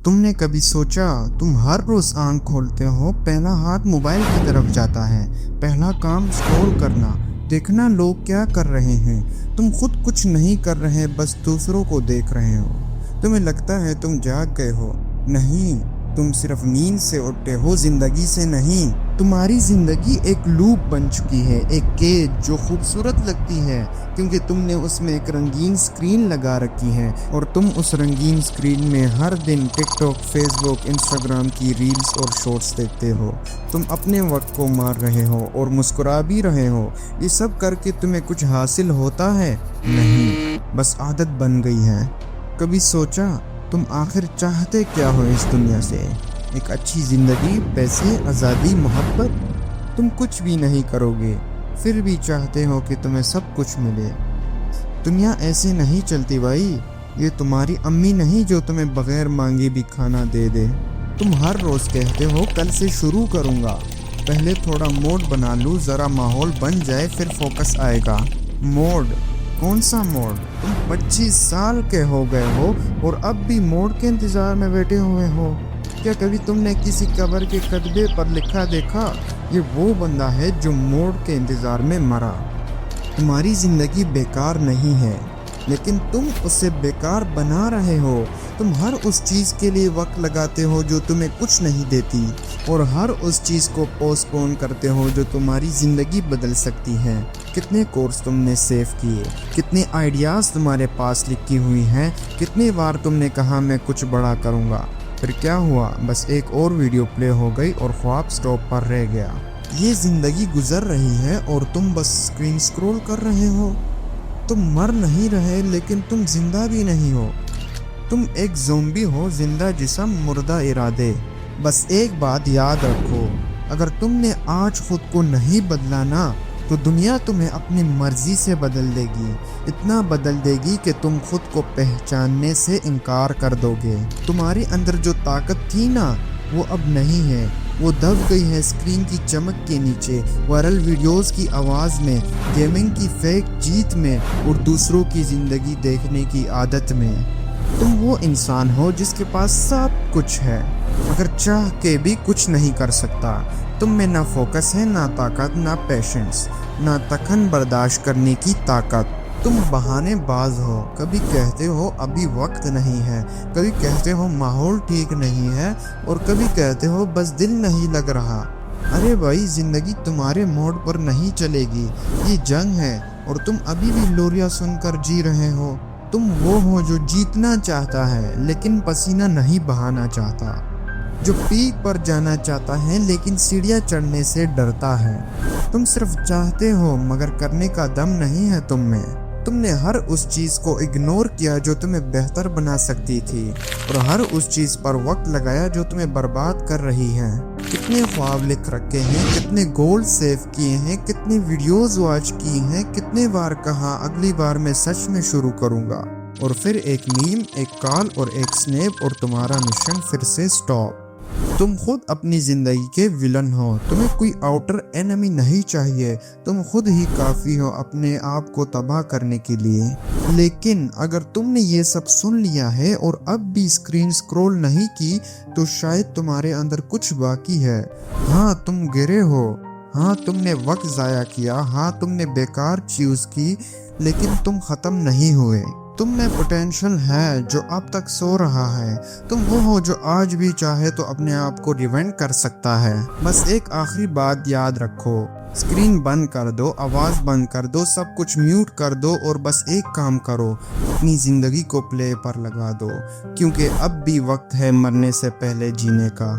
तुम ने कभी सोचा तुम हर रोज आंख खोलते हो, पहला हाथ मोबाइल की तरफ जाता है, पहला काम स्क्रॉल करना, देखना लोग क्या कर रहे हैं। तुम खुद कुछ नहीं कर रहे, बस दूसरों को देख रहे हो। तुम्हें लगता है तुम जाग गए हो, नहीं, तुम सिर्फ नींद से उठे हो, जिंदगी से नहीं। तुम्हारी जिंदगी एक लूप बन चुकी है, एक केज जो खूबसूरत लगती है क्योंकि तुमने उसमें एक रंगीन स्क्रीन लगा रखी है और तुम उस रंगीन स्क्रीन में हर दिन टिकटॉक, फेसबुक, इंस्टाग्राम की रील्स और शॉर्ट्स देखते हो। तुम अपने वक्त को मार रहे हो और मुस्कुरा भी रहे हो। ये सब करके तुम्हें कुछ हासिल होता है? नहीं, बस आदत बन गई है। कभी सोचा तुम आखिर चाहते क्या हो इस दुनिया से? एक अच्छी ज़िंदगी, पैसे, आज़ादी, मोहब्बत? तुम कुछ भी नहीं करोगे, फिर भी चाहते हो कि तुम्हें सब कुछ मिले। दुनिया ऐसे नहीं चलती भाई। ये तुम्हारी अम्मी नहीं जो तुम्हें बगैर मांगे भी खाना दे दे। तुम हर रोज़ कहते हो कल से शुरू करूँगा, पहले थोड़ा मोड बना लूँ, ज़रा माहौल बन जाए, फिर फोकस आएगा। मोड? कौन सा मोड? तुम 25 साल के हो गए हो और अब भी मोड के इंतज़ार में बैठे हुए हो। क्या कभी तुमने किसी कब्र के कतबे पर लिखा देखा, ये वो बंदा है जो मोड के इंतज़ार में मरा? तुम्हारी ज़िंदगी बेकार नहीं है, लेकिन तुम उसे बेकार बना रहे हो। तुम हर उस चीज़ के लिए वक्त लगाते हो जो तुम्हें कुछ नहीं देती, और हर उस चीज़ को पोस्टपोन करते हो जो तुम्हारी ज़िंदगी बदल सकती है। कितने कोर्स तुमने सेव किए, कितने आइडियाज़ तुम्हारे पास लिखी हुई हैं, कितनी बार तुमने कहा मैं कुछ बड़ा करूँगा, फिर क्या हुआ? बस एक और वीडियो प्ले हो गई और ख्वाब स्टॉप पर रह गया। ये ज़िंदगी गुजर रही है और तुम बस स्क्रीन स्क्रॉल कर रहे हो। तुम मर नहीं रहे, लेकिन तुम जिंदा भी नहीं हो। तुम एक ज़ोंबी हो, जिंदा जिस्म, मुर्दा इरादे। बस एक बात याद रखो, अगर तुमने आज खुद को नहीं बदला ना, तो दुनिया तुम्हें अपनी मर्जी से बदल देगी। इतना बदल देगी कि तुम खुद को पहचानने से इनकार कर दोगे। तुम्हारे अंदर जो ताकत थी ना, वो अब नहीं है। वो दब गई है स्क्रीन की चमक के नीचे, वायरल वीडियोस की आवाज़ में, गेमिंग की फेक जीत में और दूसरों की ज़िंदगी देखने की आदत में। तुम वो इंसान हो जिसके पास सब कुछ है, मगर चाह के भी कुछ नहीं कर सकता। तुम में ना फोकस है, ना ताकत, ना पेशेंस, ना तखन बर्दाश्त करने की ताकत। तुम बहानेबाज हो। कभी कहते हो अभी वक्त नहीं है, कभी कहते हो माहौल ठीक नहीं है, और कभी कहते हो बस दिल नहीं लग रहा। अरे भाई, ज़िंदगी तुम्हारे मोड पर नहीं चलेगी। ये जंग है और तुम अभी भी लोरिया सुनकर जी रहे हो। तुम वो हो जो जीतना चाहता है लेकिन पसीना नहीं बहाना चाहता, जो पीक पर जाना चाहता है लेकिन सीढ़ियाँ चढ़ने से डरता है। तुम सिर्फ चाहते हो मगर करने का दम नहीं है तुम में। तुमने हर उस चीज़ को इग्नोर किया जो तुम्हें बेहतर बना सकती थी, और हर उस चीज़ पर वक्त लगाया जो तुम्हें बर्बाद कर रही है। कितने ख्वाब लिख रखे हैं, कितने गोल सेव किए हैं, कितनी वीडियोस वॉच की हैं, कितने बार कहा अगली बार मैं सच में शुरू करूँगा, और फिर एक मीम, एक कॉल और एक स्नैप और तुम्हारा मिशन फिर से स्टॉप। तुम खुद अपनी ज़िंदगी के विलन हो। तुम्हें कोई आउटर एनिमी नहीं चाहिए, तुम खुद ही काफ़ी हो अपने आप को तबाह करने के लिए। लेकिन अगर तुमने ये सब सुन लिया है और अब भी स्क्रीन स्क्रॉल नहीं की, तो शायद तुम्हारे अंदर कुछ बाकी है। हाँ, तुम गिरे हो, हाँ तुमने वक्त ज़ाया किया, हाँ तुमने बेकार चीज़ की, लेकिन तुम ख़त्म नहीं हुए। तुम में पोटेंशियल है जो अब तक सो रहा है। तुम वो हो जो आज भी चाहे तो अपने आप को रिवेंट कर सकता है। बस एक आखिरी बात याद रखो, स्क्रीन बंद कर दो, आवाज़ बंद कर दो, सब कुछ म्यूट कर दो और बस एक काम करो, अपनी ज़िंदगी को प्ले पर लगा दो, क्योंकि अब भी वक्त है मरने से पहले जीने का।